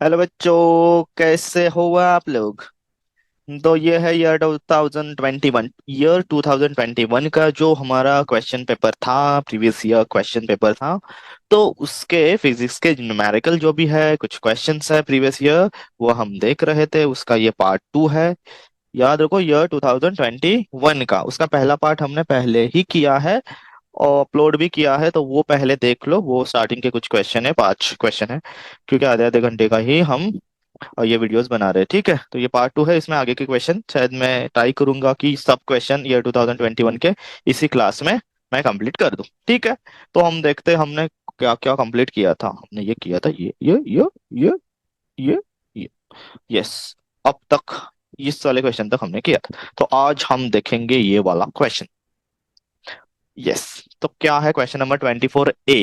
Hello बच्चों, कैसे हो आप लोग। तो ये है ईयर 2021। ईयर 2021 का जो हमारा क्वेश्चन पेपर था, प्रीवियस ईयर क्वेश्चन पेपर था। तो उसके फिजिक्स के न्यूमेरिकल जो भी है, कुछ क्वेश्चंस है प्रीवियस ईयर, वो हम देख रहे थे। उसका ये पार्ट टू है। याद रखो, ईयर 2021 का उसका पहला पार्ट हमने पहले ही किया है और अपलोड भी किया है, तो वो पहले देख लो। वो स्टार्टिंग के कुछ क्वेश्चन है, 5 क्वेश्चन है, क्योंकि आधे आधे घंटे का ही हम ये वीडियोस बना रहे हैं। ठीक है, तो ये पार्ट टू है। इसमें आगे के क्वेश्चन शायद मैं ट्राई करूंगा कि सब क्वेश्चन ईयर 2021 के इसी क्लास में मैं कंप्लीट कर दूं। ठीक है, तो हम देखते हैं हमने क्या क्या कंप्लीट किया था। हमने ये किया था, ये ये ये यस। अब तक इस वाले क्वेश्चन तक हमने किया था, तो आज हम देखेंगे ये वाला क्वेश्चन। यस, तो क्या है question number 24A।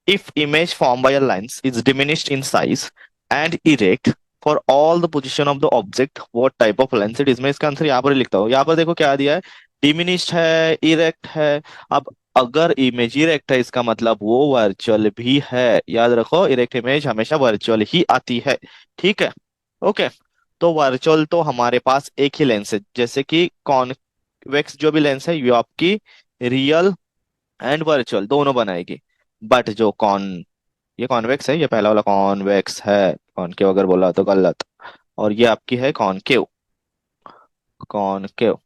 If image form by a lens is diminished in size and erect for all the position of the object, what type of lens it is. मैं इसका आंसर यहाँ पर ही लिखता हूँ। यहाँ पर देखो क्या दिया है, डिमिनिश्ड है, इरेक्ट है। अब अगर इमेज इरेक्ट है, इसका मतलब वो वर्चुअल भी है। याद रखो, इरेक्ट इमेज हमेशा वर्चुअल ही आती है। ठीक है, ओके। तो वर्चुअल तो हमारे पास एक ही लेंस है, जैसे कि कॉन्वेक्स जो भी लेंस है, ये आपकी रियल एंड वर्चुअल दोनों बनाएगी। बट जो ये कॉन्वेक्स है, ये पहला वाला कॉन्वेक्स है। कॉनकेव अगर बोला तो गलत। और ये आपकी है कॉनकेव। कॉनकेव,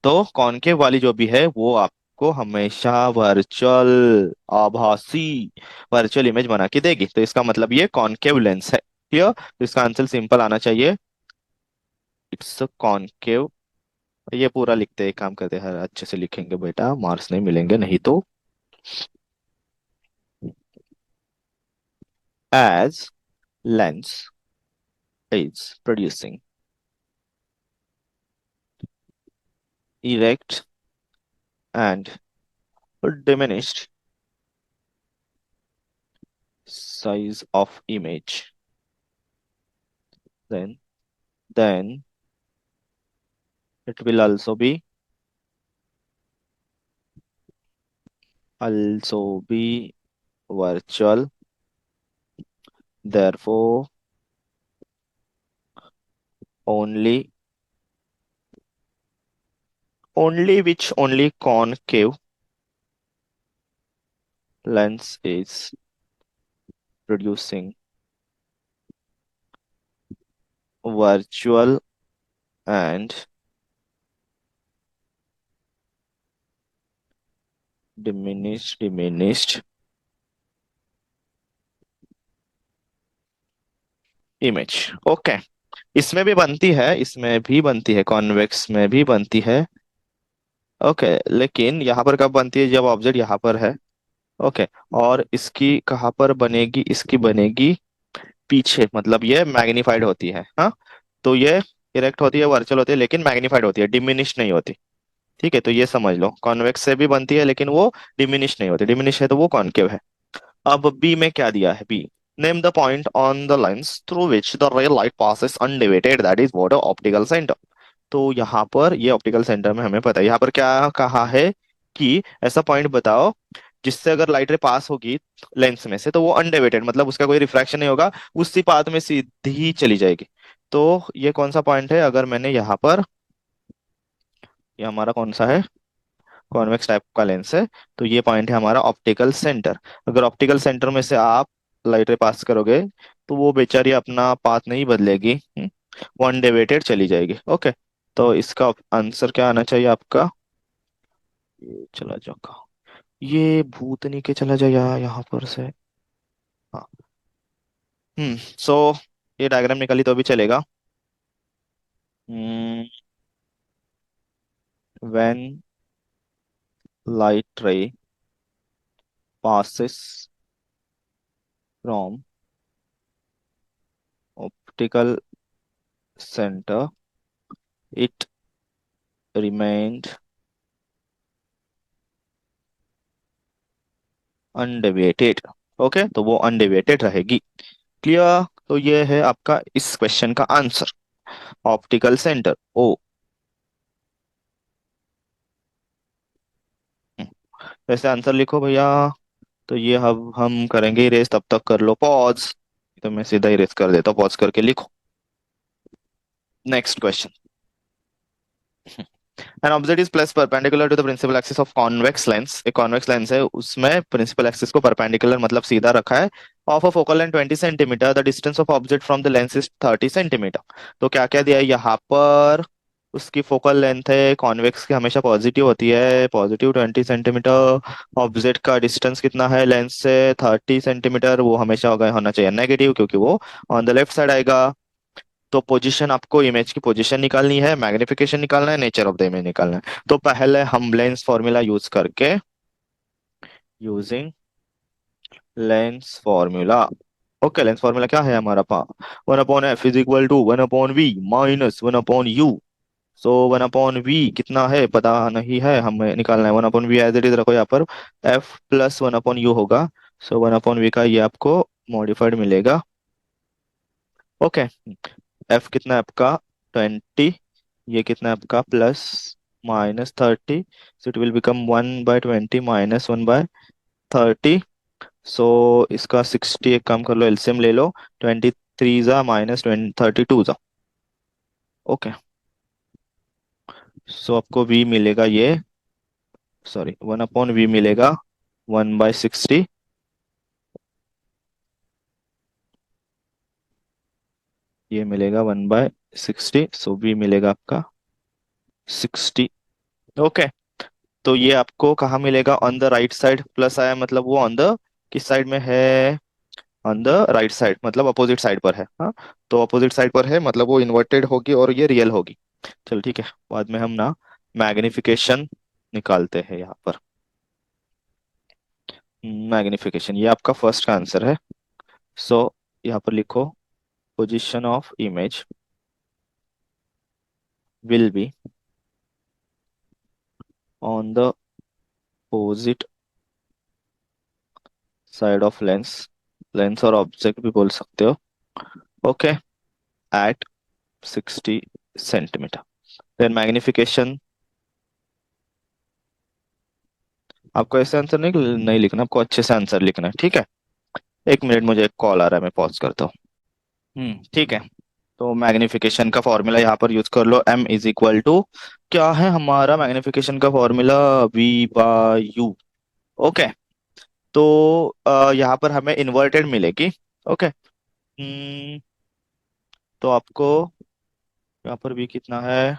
तो कॉनकेव वाली जो भी है वो आपको हमेशा वर्चुअल, आभासी वर्चुअल इमेज बना के देगी। तो इसका मतलब ये कॉनकेव लेंस है। क्लियर, तो इसका आंसर सिंपल आना चाहिए, इट्स कॉनकेव। ये पूरा लिखते हैं, एक काम करते हैं, अच्छे से लिखेंगे बेटा, मार्क्स नहीं मिलेंगे नहीं तो। As lens is producing erect and diminished size of image, then it will also be virtual. Therefore, only only concave lens is producing virtual and diminished image. Okay, इसमें भी बनती है, इसमें भी बनती है, कॉन्वेक्स में भी बनती है। ओके, लेकिन यहाँ पर कब बनती है, जब ऑब्जेक्ट यहाँ पर है। ओके, और इसकी कहाँ पर बनेगी, इसकी बनेगी पीछे, मतलब ये मैग्नीफाइड होती है। हाँ, तो ये इरेक्ट होती है, वर्चुअल होती है, लेकिन मैग्नीफाइड होती है, डिमिनिश नहीं होती। ठीक है, तो ये समझ लो, कॉन्वेक्स से भी बनती है लेकिन वो डिमिनिश नहीं होती। डिमिनिश है तो वो कॉनकेव है। अब बी में क्या दिया है, B, name the point on the lens through which the ray light passes undeviated, that is what optical centre. तो यहाँ पर ये ऑप्टिकल सेंटर में हमें पता है, यहाँ पर क्या कहा है कि ऐसा पॉइंट बताओ जिससे अगर लाइट रे पास होगी लेंस में से, तो वो अनडेविएटेड, मतलब उसका कोई रिफ्रैक्शन नहीं होगा, उसी पाथ में सीधी चली जाएगी। तो ये कौन सा पॉइंट है, अगर मैंने यहाँ पर, ये हमारा कौन सा है, कॉन्वेक्स टाइप का लेंस है, तो ये पॉइंट है हमारा ऑप्टिकल सेंटर। अगर ऑप्टिकल सेंटर में से आप लाइट रे पास करोगे, तो वो बेचारी अपना पाथ नहीं बदलेगी, वो अनडेविएटेड चली जाएगी। ओके, तो इसका आंसर क्या आना चाहिए आपका, ये चला जाओ, ये भूतनी के चला जाए यहाँ पर से। हाँ, सो ये डायग्राम निकाली तो भी चलेगा। व्हेन लाइट रे passes from optical center, it remained undeviated. Okay, तो वो अनडेविएटेड रहेगी। क्लियर, तो ये है आपका इस क्वेश्चन का आंसर, ऑप्टिकल सेंटर ओ। वैसे आंसर लिखो भैया। तो ये हम करेंगे इरेज, तब तक कर लो पॉज। तो मैं सीधा इरेज कर देता हूँ, पॉज करके लिखो। Next question. An object is placed perpendicular to the principal axis of convex lens. एक convex lens है, उसमें principal axis को perpendicular मतलब सीधा रखा है। Of a focal length 20 centimetre, the distance of object from the lens is 30 centimetre. तो क्या क्या दिया है यहाँ पर? उसकी फोकल लेंथ है कॉन्वेक्स की, हमेशा पॉजिटिव होती है, पॉजिटिव 20 सेंटीमीटर। ऑब्जेक्ट का डिस्टेंस कितना है लेंस से? 30 सेंटीमीटर। वो हमेशा होगा, होना चाहिए नेगेटिव, क्योंकि वो ऑन द लेफ्ट साइड आएगा। तो पोजीशन, आपको इमेज की पोजीशन निकालनी है, मैग्निफिकेशन निकालना है, नेचर ऑफ द इमेज निकालना है। तो पहले हम लेंस फॉर्मूला यूज करके, using lens formula. Okay, lens formula क्या है हमारा पा? 1/f is equal to 1/v minus 1/u। So 1/v कितना है पता नहीं है, हमें निकालना है। 1/v एज इट इज रखो यहाँ पर, f प्लस 1/u होगा। सो 1/v का ये आपको मॉडिफाइड मिलेगा। ओके, f कितना है आपका? 20। ये कितना है आपका? Plus minus 30। So it will become 1/20 minus 1/30। सो इसका 60, एक काम कर लो, एलसीएम ले लो। 23 जा माइनस 32 जा। ओके, सो आपको v मिलेगा ये, सॉरी 1/v मिलेगा 1/60। ये मिलेगा 1/60, सो v मिलेगा आपका 60। ओके, तो ये आपको कहाँ मिलेगा? On the right side plus आया, मतलब वो ऑन द किस साइड में है? ऑन द राइट साइड, मतलब अपोजिट साइड पर है। हाँ, तो अपोजिट साइड पर है मतलब वो इन्वर्टेड होगी और ये रियल होगी। चलो ठीक है, बाद में हम ना मैग्निफिकेशन निकालते हैं यहाँ पर। मैग्निफिकेशन, ये आपका फर्स्ट का आंसर है। सो यहाँ पर लिखो, position of image will be on the opposite side of lens, lens और ऑब्जेक्ट भी बोल सकते हो। Okay, at 60 centimetre. Then magnification, आपको ऐसे आंसर नहीं नहीं लिखना, आपको अच्छे से आंसर लिखना है, ठीक है? एक मिनट, मुझे एक कॉल आ रहा है, मैं पॉज करता हूँ। ठीक है। तो मैग्निफिकेशन का फॉर्मूला यहाँ पर यूज कर लो, m इज इक्वल टू, क्या है हमारा मैग्निफिकेशन का फॉर्मूला? v/u। ओके, तो यहाँ पर हमें इन्वर्टेड मिलेगी। ओके, तो आपको यहाँ पर v कितना है?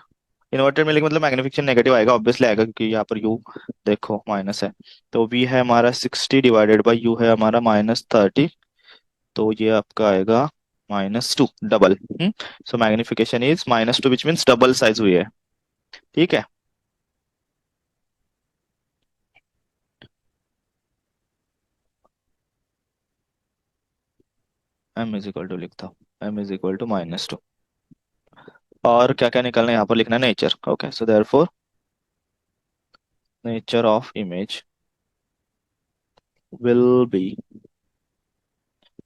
इन्वर्टेड मिलेगी मतलब मैग्निफिकेशन नेगेटिव आएगा, ऑब्वियसली आएगा, क्योंकि यहाँ पर u देखो माइनस है। तो v है हमारा 60 डिवाइडेड बाई u है हमारा -30। तो ये आपका आएगा -2, double. So magnification is -2, which means double size हुई है। ठीक है। m इज इक्वल टू लिखता हूँ, m इज इक्वल टू -2। और क्या क्या निकलना है यहाँ पर? लिखना है nature. Okay, so therefore nature of image will B,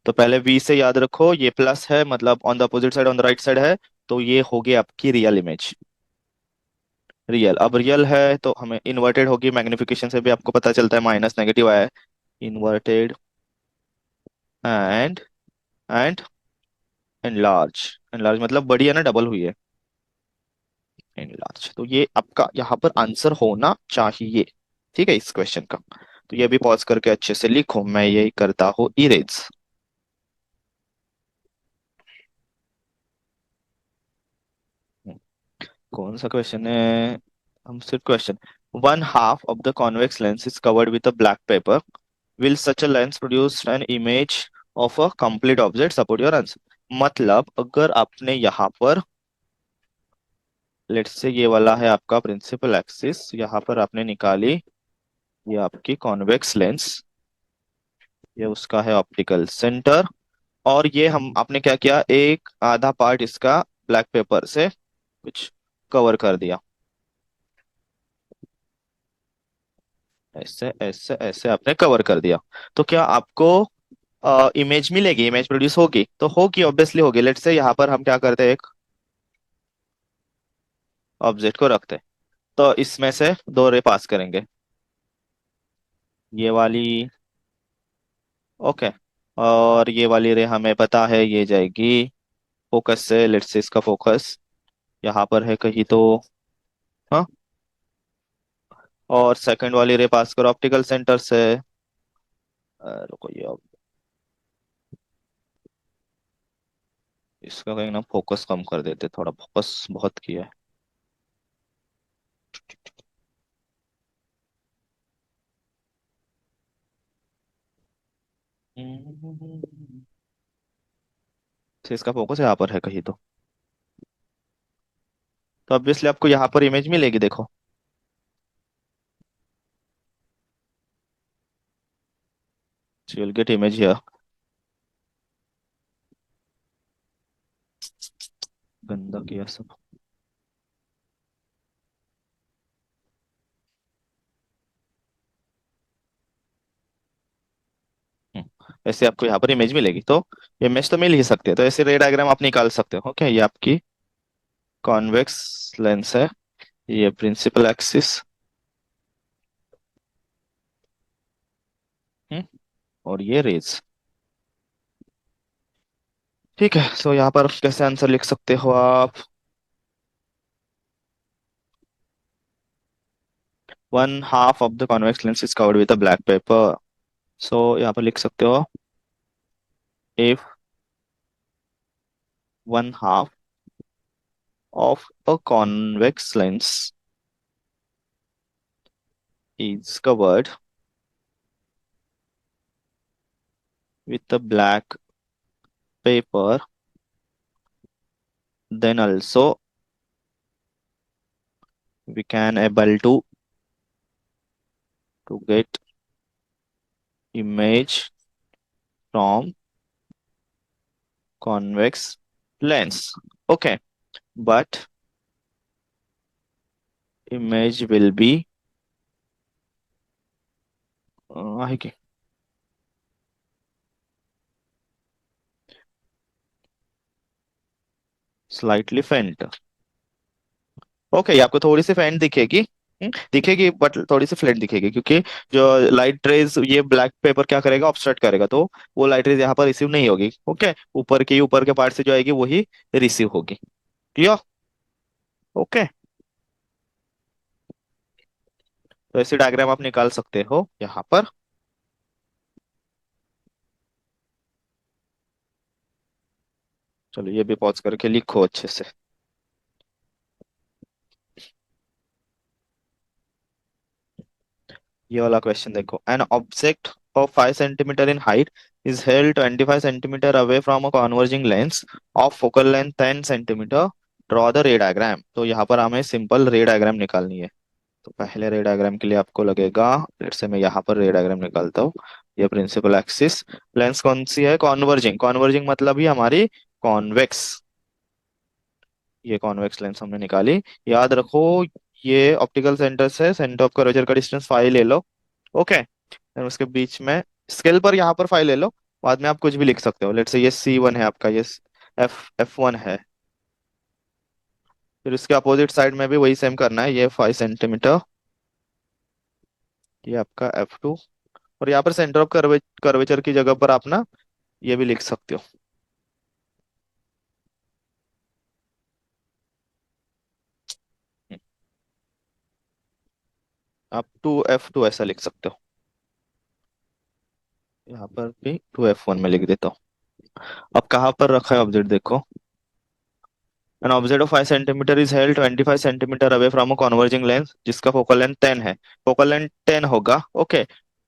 तो पहले v से याद रखो, ये प्लस है मतलब on the opposite side, on the right side है। तो ये होगी आपकी रियल इमेज। रियल, अब रियल है तो हमें इन्वर्टेड होगी, मैग्निफिकेशन से भी आपको पता चलता है, माइनस नेगेटिव आया है। Inverted and and enlarge. Enlarge मतलब बड़ी है ना, डबल हुई है। एनलार्ज, तो ये आपका यहाँ पर आंसर होना चाहिए। ठीक है, इस क्वेश्चन का। तो ये भी पॉज करके अच्छे से लिखो, मैं यही करता हूँ इरेज। कौन सा क्वेश्चन है? हम सिर्फ question, 1/2 of the convex lens is covered with a black paper. Will such a lens produce an image of a complete object? Support your answer। मतलब अगर आपने यहाँ पर, लेट्स से ये वाला है आपका प्रिंसिपल एक्सिस, यहाँ पर आपने निकाली ये आपकी कॉन्वेक्स लेंस, ये उसका है ऑप्टिकल सेंटर। और ये हम आपने क्या किया, एक आधा पार्ट इसका ब्लैक पेपर से कुछ कवर कर दिया, ऐसे ऐसे ऐसे आपने कवर कर दिया। तो क्या आपको इमेज मिलेगी, इमेज प्रोड्यूस होगी? तो होगी, ऑब्वियसली होगी। लेट्स से यहाँ पर हम क्या करते हैं, एक ऑब्जेक्ट को रखते हैं, तो इसमें से दो रे पास करेंगे, ये वाली। ओके, और ये वाली रे हमें पता है ये जाएगी फोकस से। लेट्स से इसका फोकस यहाँ पर है कहीं तो। हाँ। और सेकंड वाली रे पास करो ऑप्टिकल सेंटर से। रुको ये अब इसका कहीं ना फोकस कम कर देते, थोड़ा फोकस बहुत किया है। तो इसका फोकस यहाँ पर है कहीं तो ऑब्वियसली आपको यहाँ पर इमेज मिलेगी, देखो। So you'll get image here। गंदा किया सब। ऐसे आपको यहाँ पर इमेज मिलेगी, तो इमेज तो मिल ही सकती है। तो ऐसे रे डायग्राम आप निकाल सकते हो। ओके, ये आपकी कॉन्वेक्स लेंस है, ये प्रिंसिपल एक्सिस। और ये रेज। ठीक है, तो यहाँ पर कैसे आंसर लिख सकते हो आप? 1/2 of the convex lens is covered with a black paper. So यहाँ पर लिख सकते हो, if 1/2 of a convex lens is covered with a black paper, then also we can able to get image from convex lens. Okay, but image will be आएगी slightly faint। Okay, ये आपको थोड़ी सी फेंट दिखेगी। दिखेगी बट थोड़ी सी flat दिखेगी, क्योंकि जो लाइट रेज ये ब्लैक पेपर क्या करेगा, ऑब्स्ट्रक्ट करेगा, तो वो लाइट रेज यहाँ पर रिसीव नहीं होगी। ओके, ऊपर के पार्ट से जो आएगी वही रिसीव होगी। क्लियर? ओके, तो ऐसी डायग्राम आप निकाल सकते हो यहाँ पर। चलो ये भी पॉज करके लिखो अच्छे से। ये वाला क्वेश्चन देखो, an object of 5 centimetre in height is held 25 centimetre away from a converging lens of focal length 10 centimetre. Draw the रे डायग्राम। तो यहाँ पर हमें सिंपल रे डायग्राम निकालनी है। तो पहले रे डायग्राम के लिए आपको लगेगा, लेट्स से मैं यहाँ पर रे डायग्राम निकालता हूँ। ये प्रिंसिपल एक्सिस, लेंस कौन सी है? कॉन्वर्जिंग। कॉन्वर्जिंग मतलब ही हमारी कॉन्वेक्स। ये कॉन्वेक्स लेंस हमने निकाली। याद रखो, ये ऑप्टिकल सेंटर से सेंटर ऑफ कर्वेचर का डिस्टेंस फाई ले लो। ओके, फिर उसके बीच में स्केल पर यहाँ पर फाई ले लो। बाद में आप कुछ भी लिख सकते हो। लेट्स से ये C1 है आपका, ये F1 है। फिर उसके अपोजिट साइड में भी वही सेम करना है, ये 5 सेंटीमीटर। ये आपका F2। और यहाँ पर सेंटर ऑफ कर्वेचर की जगह पर आप ना ये भी लिख सकते हो, आप 2F2 ऐसा लिख सकते हो। यहाँ पर भी 2F1 में लिख देता हूँ। अब कहाँ पर रखा है ऑब्जेक्ट देखो। An object of 5 centimetre is held 25 centimetre away from a converging lens जिसका फोकल लेंथ 10 है। फोकल लेंथ 10 होगा। ओके,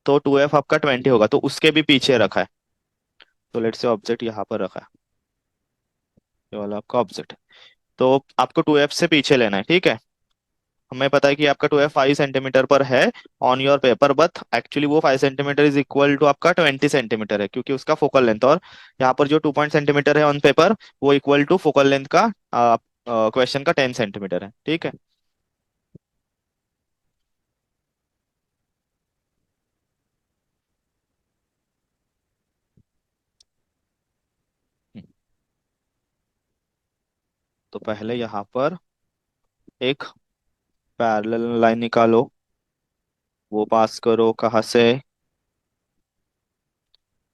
तो 2F आपका 20 होगा, तो उसके भी पीछे रखा है। तो लेट्स से ऑब्जेक्ट यहाँ पर रखा है, ये वाला आपका ऑब्जेक्ट। तो आपको 2F से पीछे लेना है, ठीक है। हमें पता है कि आपका 2F 5 सेंटीमीटर पर है on your paper, but actually वो 5 सेंटीमीटर इज इक्वल टू आपका 20 सेंटीमीटर है, क्योंकि उसका फोकल लेंथ। और यहाँ पर जो 2 सेंटीमीटर है ऑन पेपर, वो इक्वल टू फोकल लेंथ का क्वेश्चन का 10 सेंटीमीटर है, ठीक है। तो पहले यहाँ पर एक पैरेलल लाइन निकालो। वो पास करो कहाँ से?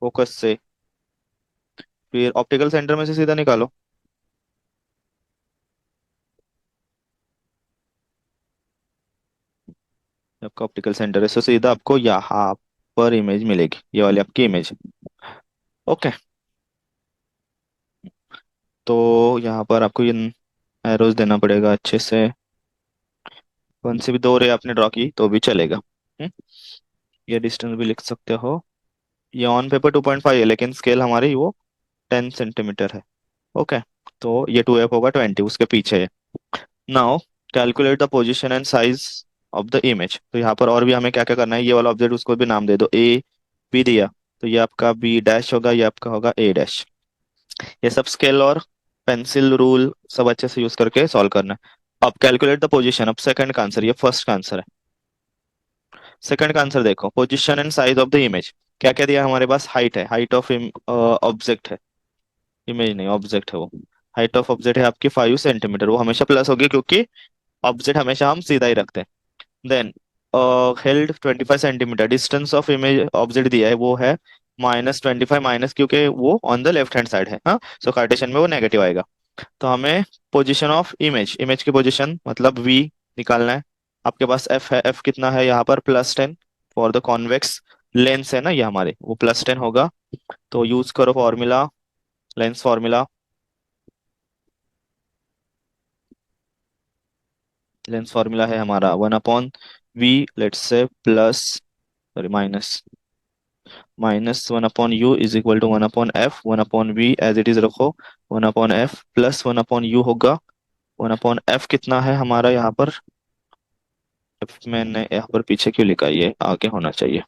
फोकस से। फिर ऑप्टिकल सेंटर में से सीधा निकालो। आपका ऑप्टिकल सेंटर है, so सीधा आपको यहाँ पर इमेज मिलेगी, ये वाली आपकी इमेज। ओके। तो यहाँ पर आपको ये एरोज देना पड़ेगा अच्छे से। कौन सी भी दो रे आपने ड्रॉ की तो भी चलेगा। ये डिस्टेंस भी लिख सकते हो। ये ऑन पेपर 2.5 है, लेकिन स्केल हमारी वो 10 सेंटीमीटर है। ओके। तो ये 2f होगा 20, उसके पीछे है। Now calculate the position and size of the image. तो यहाँ पर और भी हमें क्या क्या करना है, ये वाला ऑब्जेक्ट उसको भी नाम दे दो, ए बी दिया, तो ये आपका बी डैश होगा, ये आपका होगा ए डैश। ये सब स्केल और पेंसिल रूल सब अच्छे से यूज करके सॉल्व करना है। अब कैलकुलेट द पोजीशन, अब सेकंड का आंसर, ये फर्स्ट का आंसर है। सेकंड का आंसर देखो, position and size of the image. क्या क्या दिया हमारे पास, हाइट है, हाइट ऑफ ऑब्जेक्ट है, इमेज नहीं ऑब्जेक्ट है वो। हाइट ऑफ ऑब्जेक्ट है आपकी 5 सेंटीमीटर, वो हमेशा प्लस होगी क्योंकि ऑब्जेक्ट हमेशा हम सीधा ही रखते हैं। Then held 25 centimetre, distance of image object दिया है वो है -25, माइनस क्योंकि वो on the left hand side है, हाँ, सो कार्टेशियन में वो नेगेटिव आएगा। तो हमें पोजीशन ऑफ इमेज, इमेज की पोजीशन मतलब वी निकालना है। आपके पास एफ है, एफ कितना है यहाँ पर +10, फॉर द कॉन्वेक्स लेंस है ना ये हमारे, वो +10 होगा। तो यूज करो formula, lens formula. Lens formula है हमारा 1/v, let's say plus, sorry minus, -1/u is equal to 1/f, 1/v as it is रखो, 1/f प्लस 1/u होगा। 1/f कितना है हमारा यहाँ पर, f मैंने यहाँ पर पीछे क्यों लिखा है, ये आगे होना चाहिए।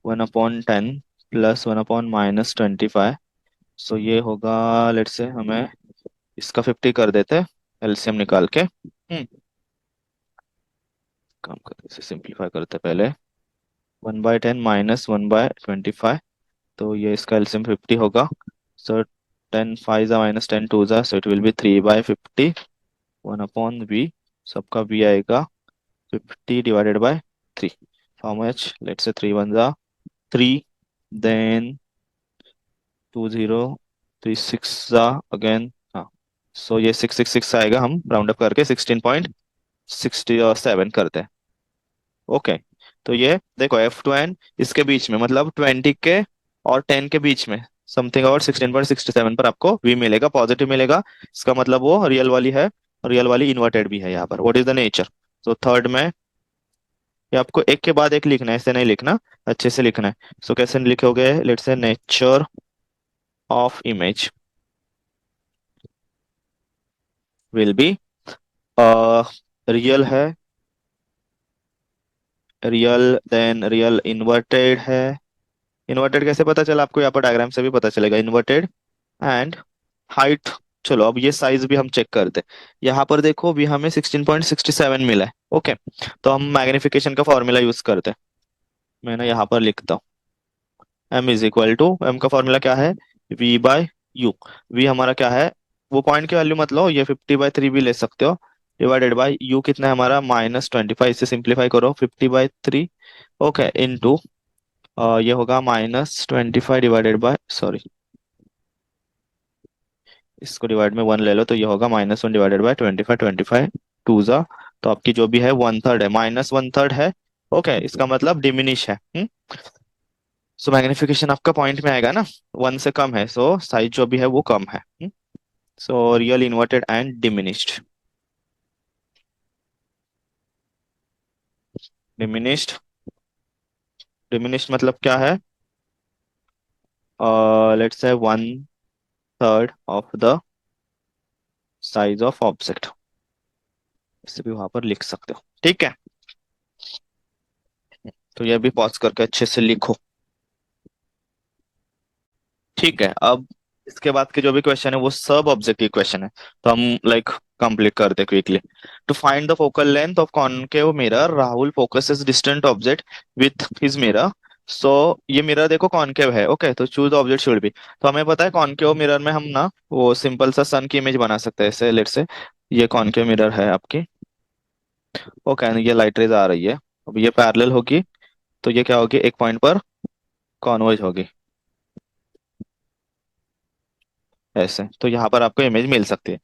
1/10 प्लस 1/-25, सो ये होगा, लेट से हमें इसका 50 कर देते हैं एलसीएम निकाल के। काम करते, इसे सिंप्लीफाई करते पहले। 1/10 -1/25, तो ये इसका एलसीएम 50 होगा। सो 10 5 जा -10 2 जा, so it will be 3/50, 1/v, सबका v आएगा 50/3। हाउ मच, लेट्स से 3 1 जा 3, देन 2 0 3 6 जा अगेन, हाँ, सो ये 6 6 6 आएगा, हम राउंड अप करके 16.67 करते हैं। ओके। तो ये देखो F2N इसके बीच में, मतलब 20 के और 10 के बीच में, समथिंग अबाउट 16.67 पर आपको V मिलेगा, पॉजिटिव मिलेगा। इसका मतलब वो रियल वाली है, रियल वाली इन्वर्टेड भी है यहाँ पर। व्हाट इज द नेचर, तो थर्ड में ये आपको एक के बाद एक लिखना है, ऐसे नहीं लिखना, अच्छे से लिखना है। सो कैसे लिखोगे, let's say nature of image will be real है, रियल, देन रियल इन्वर्टेड है। इन्वर्टेड कैसे पता चला आपको, यहाँ पर डायग्राम से भी पता चलेगा, इन्वर्टेड एंड हाइट। चलो अब ये साइज भी हम चेक करते हैं। यहाँ पर देखो भी हमें 16.67 मिला है। ओके। तो हम मैग्निफिकेशन का फॉर्मूला यूज करते हैं, मैं ना यहाँ पर लिखता हूँ, m is equal to, M का फॉर्मूला क्या है, v/u। v हमारा क्या है, वो पॉइंट की वैल्यू मत लो, ये 50/3 भी ले सकते हो, डिवाइडेड बाई u कितना है हमारा -25, इसे सिंप्लीफाई करो 50/3। ओके, इनटू ये होगा -25 डिवाइडेड बाय, सॉरी इसको डिवाइड में 1 ले लो, तो ये होगा -1 डिवाइडेड बाय 25, 25 2 जा, तो आपकी जो भी है 1/3 है, -1/3 है। ओके, इसका मतलब डिमिनिश है। सो मैग्निफिकेशन आपका पॉइंट में आएगा ना, 1 से कम है, सो साइज जो भी है वो कम है। So real inverted and diminished. Diminished, diminished मतलब क्या है, let's say 1/3 of the size of object, इसे भी वहां पर लिख सकते हो, ठीक है। तो ये भी पॉज करके अच्छे से लिखो, ठीक है। अब इसके बाद के जो भी क्वेश्चन है वो सब ऑब्जेक्टिव क्वेश्चन है, तो हम लाइक कंप्लीट करते quickly. To find the focal length of concave mirror, Rahul focuses distant object with his mirror. So ये मिरर देखो कॉनकेव है, ओके, तो चूज ऑब्जेक्ट शुड बी। तो हमें पता है कॉनकेव मिरर में हम ना वो सिंपल सा सन की इमेज बना सकते हैं, ऐसे लेट से ये कॉनकेव मिरर है आपकी, ओके, ये लाइट रेज आ रही है। अब ये पैरेलल होगी, तो ये क्या होगी, एक पॉइंट पर कॉन्वर्ज होगी, ऐसे। तो यहाँ पर आपको इमेज मिल सकती है।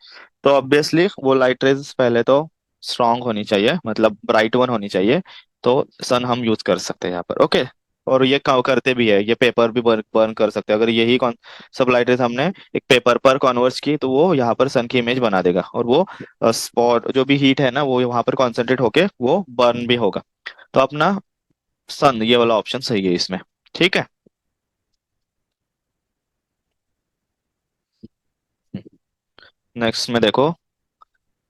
तो ऑब्वियसली वो लाइट रेज पहले तो स्ट्रांग होनी चाहिए, मतलब ब्राइट वन होनी चाहिए। तो सन हम यूज कर सकते हैं यहाँ पर, ओके। और ये करते भी है, ये पेपर भी बर्न कर सकते हैं। अगर यही कौन सब लाइट रेज हमने एक पेपर पर कॉन्वर्ज की, तो वो यहाँ पर सन की इमेज बना देगा, और वो स्पॉट जो भी हीट है ना, वो वहां पर कॉन्सेंट्रेट होके वो बर्न भी होगा। तो अपना सन, ये वाला ऑप्शन सही है इसमें। ठीक है। नेक्स्ट में देखो,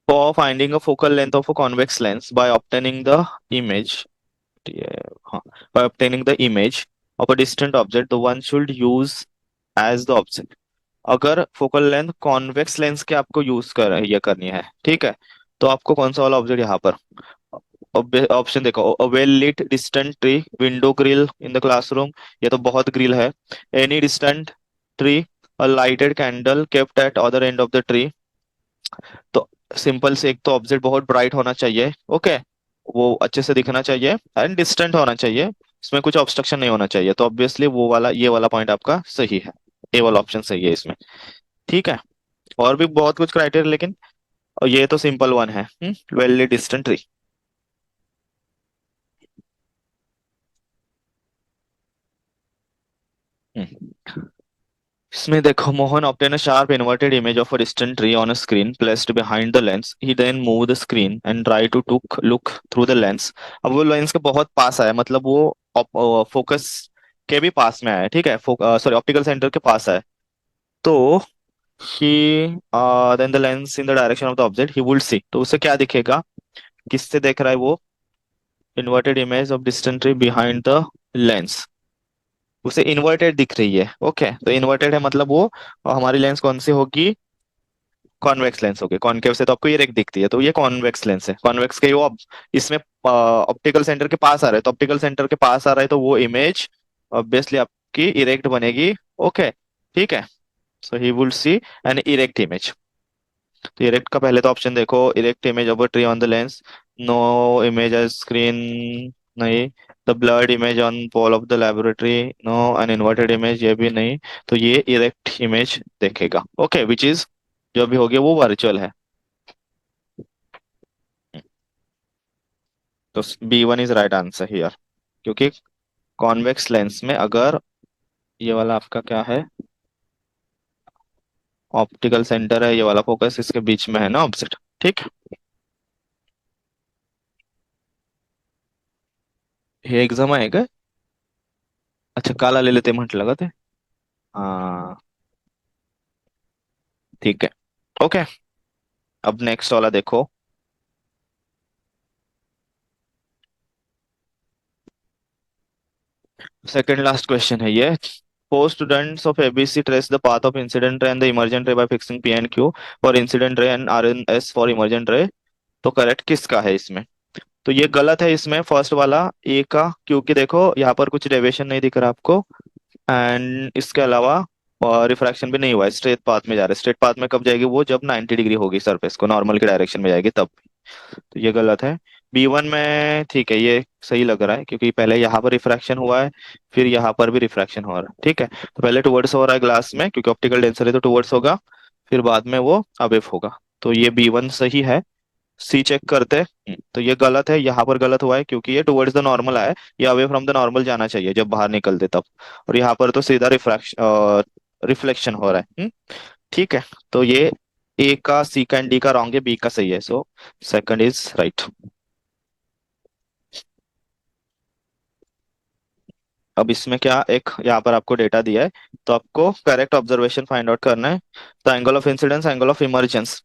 for finding a focal length of a convex lens by obtaining the image, हाँ, by obtaining the image of a distant object, the one should use as the object। अगर फोकल लेंथ कॉन्वेक्स लेंस के आपको use कर ये करनी है, ठीक है, तो आपको कौन सा वाला ऑब्जेक्ट यहाँ पर, ऑप्शन देखो, a well lit distant tree, window grill in the classroom, ये तो बहुत ग्रिल है, any distant tree, a lighted candle kept at other end of the tree. तो सिंपल से, एक तो ऑब्जेक्ट बहुत ब्राइट होना चाहिए, ओके, वो अच्छे से दिखना चाहिए, एंड डिस्टेंट होना चाहिए, इसमें कुछ ऑब्स्ट्रक्शन नहीं होना चाहिए। तो ऑब्वियसली वो वाला, ये वाला पॉइंट आपका सही है, ए वाला ऑप्शन सही है इसमें। ठीक है। और भी बहुत कुछ क्राइटेरिया, लेकिन ये तो सिंपल वन है, वेली डिस्टेंट ट्री। इसमें देखो, Mohan obtained a sharp inverted image of a distant tree on a screen placed behind the lens. He then moved the screen and tried to look through the lens। अब वो lens के बहुत पास आया, मतलब वो focus के भी पास में आया, ठीक है, सॉरी, ऑप्टिकल सेंटर के पास आया। तो he then the lens in the direction of the object he would see, तो उसे क्या दिखेगा, किससे देख रहा है वो, inverted image of distant tree behind the lens, उसे इन्वर्टेड दिख रही है, ओके। तो इन्वर्टेड है मतलब वो हमारी लेंस कौन सी होगी, कॉन्वेक्स लेंस होगी। कॉनकेव से तो आपको ये रेक दिखती है, तो ये कॉन्वेक्स लेंस है। कॉन्वेक्स के वो इसमें ऑप्टिकल सेंटर के पास आ रहा है, तो ऑप्टिकल सेंटर के पास आ रहा है, तो वो इमेज ऑब्वियसली आपकी इरेक्ट बनेगी, ओके। ठीक है। So he will see an erect image. तो इरेक्ट का पहले तो ऑप्शन देखो, erect image of a tree on the lens, no image as screen, नहीं। The blurred image on wall of the laboratory, no. An inverted image, ये भी नहीं। तो ये इरेक्ट इमेज देखेगा, ओके, विच इज, जो भी होगी वो वर्चुअल है। तो B one is right answer here, क्योंकि कॉन्वेक्स लेंस में अगर ये वाला आपका क्या है, ऑप्टिकल सेंटर है, ये वाला फोकस इसके बीच में है ना ऑब्जेक्ट, ठीक। हे एग्जाम आएगा। अच्छा, काला ले लेते म्हटलं लगा ते, हाँ, ठीक है, ओके। अब नेक्स्ट वाला देखो, सेकंड लास्ट क्वेश्चन है ये। Four students of ABC trace the path of incident ray and the emergent ray by fixing P and Q for incident ray and R N S for emergent ray. तो correct किसका है इसमें, तो ये गलत है इसमें, फर्स्ट वाला ए का, क्योंकि देखो यहाँ पर कुछ डेविएशन नहीं दिख रहा आपको, एंड इसके अलावा रिफ्रैक्शन भी नहीं हुआ है, स्ट्रेट पाथ में जा रहा है। स्ट्रेट पाथ में कब जाएगी वो, जब 90 डिग्री होगी सरफेस को नॉर्मल के डायरेक्शन में जाएगी तब। तो ये गलत है। बी वन में ठीक है, ये सही लग रहा है, क्योंकि पहले यहाँ पर रिफ्रैक्शन हुआ है, फिर यहाँ पर भी रिफ्रैक्शन हो रहा है, ठीक है। तो पहले टुवर्ड्स हो रहा है ग्लास में, क्योंकि ऑप्टिकल डेंसर है तो टुवर्ड्स होगा, फिर बाद में वो अवेव होगा। तो ये बी वन सही है। सी चेक करते हैं। तो ये गलत है, यहाँ पर गलत हुआ है, क्योंकि ये टुवर्ड्स द नॉर्मल आया है, ये अवे फ्रॉम द नॉर्मल जाना चाहिए जब बाहर निकलते तब। और यहाँ पर तो सीधा रिफ्रैक्शन रिफ्लेक्शन हो रहा है। ठीक है। तो ये ए का, सी का एंड डी का रॉन्ग है, बी का सही है, सो सेकंड इज राइट। अब इसमें क्या, एक यहाँ पर आपको डेटा दिया है, तो आपको करेक्ट ऑब्जर्वेशन फाइंड आउट करना है। तो angle of incidence, angle of emergence,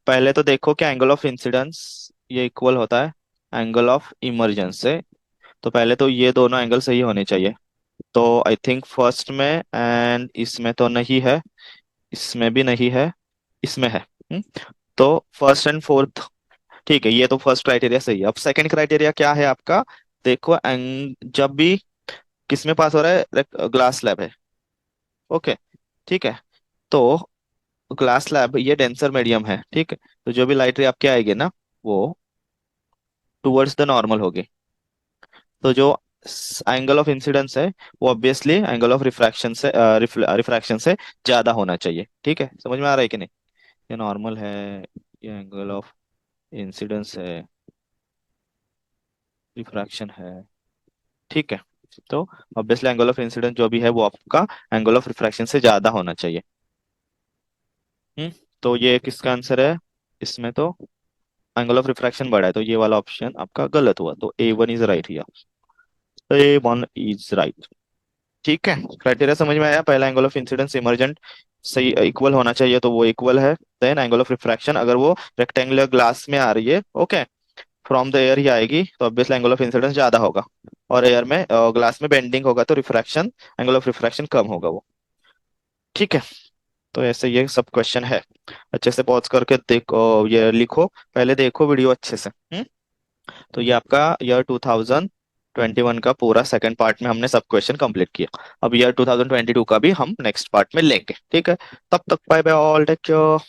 पहले तो देखो कि एंगल ऑफ इंसिडेंस ये इक्वल होता है एंगल ऑफ इमर्जेंस से। तो पहले तो ये दोनों एंगल सही होने चाहिए। तो आई थिंक फर्स्ट में, एंड इसमें तो नहीं है, इसमें भी नहीं है, इसमें है। तो फर्स्ट एंड फोर्थ, ठीक है, ये तो फर्स्ट क्राइटेरिया सही है। अब सेकंड क्राइटेरिया क्या है आपका, देखो जब भी किस में पास हो रहा है, ग्लास स्लैब है, ओके, ठीक है। तो ग्लास स्लैब ये डेंसर मीडियम है, ठीक है। तो जो भी लाइट रे आपके आएगी ना, वो टूवर्ड्स द नॉर्मल होगी। तो जो एंगल ऑफ इंसिडेंस है वो ऑब्वियसली एंगल ऑफ रिफ्रैक्शन से रिफ्रैक्शन से ज्यादा होना चाहिए। ठीक है, समझ में आ रहा है कि नहीं? ये नॉर्मल है, ये एंगल ऑफ इंसिडेंस है, रिफ्रैक्शन है। ठीक है, तो ऑब्वियसली एंगल ऑफ इंसिडेंस जो भी है वो आपका एंगल ऑफ रिफ्रैक्शन से ज्यादा होना चाहिए। हम्म। तो ये किसका आंसर है इसमें? तो एंगल ऑफ रिफ्रैक्शन बढ़ा है, तो ये वाला ऑप्शन आपका गलत हुआ, तो A1 इज राइट हियर। तो A1 इज राइट। ठीक है, क्राइटेरिया समझ में आया? पहला एंगल ऑफ इंसिडेंस इमर्जेंट सही इक्वल होना चाहिए, तो वो इक्वल है। देन एंगल ऑफ रिफ्रैक्शन, अगर वो रेक्टेंगुलर ग्लास में आ रही है, ओके, फ्रॉम द एयर ही आएगी, तो ऑब्वियसली एंगल ऑफ इंसिडेंस ज्यादा होगा। और एयर में ग्लास में बेंडिंग होगा तो रिफ्रैक्शन, एंगल ऑफ रिफ्रैक्शन कम होगा वो। ठीक है, तो ऐसे ये सब क्वेश्चन है। अच्छे से पॉज करके देखो, ये लिखो, पहले देखो वीडियो अच्छे से। तो ये आपका ईयर 2021 का पूरा सेकंड पार्ट में हमने सब क्वेश्चन कंप्लीट किया। अब ईयर 2022 का भी हम नेक्स्ट पार्ट में लेंगे। ठीक है, तब तक bye bye all, take care.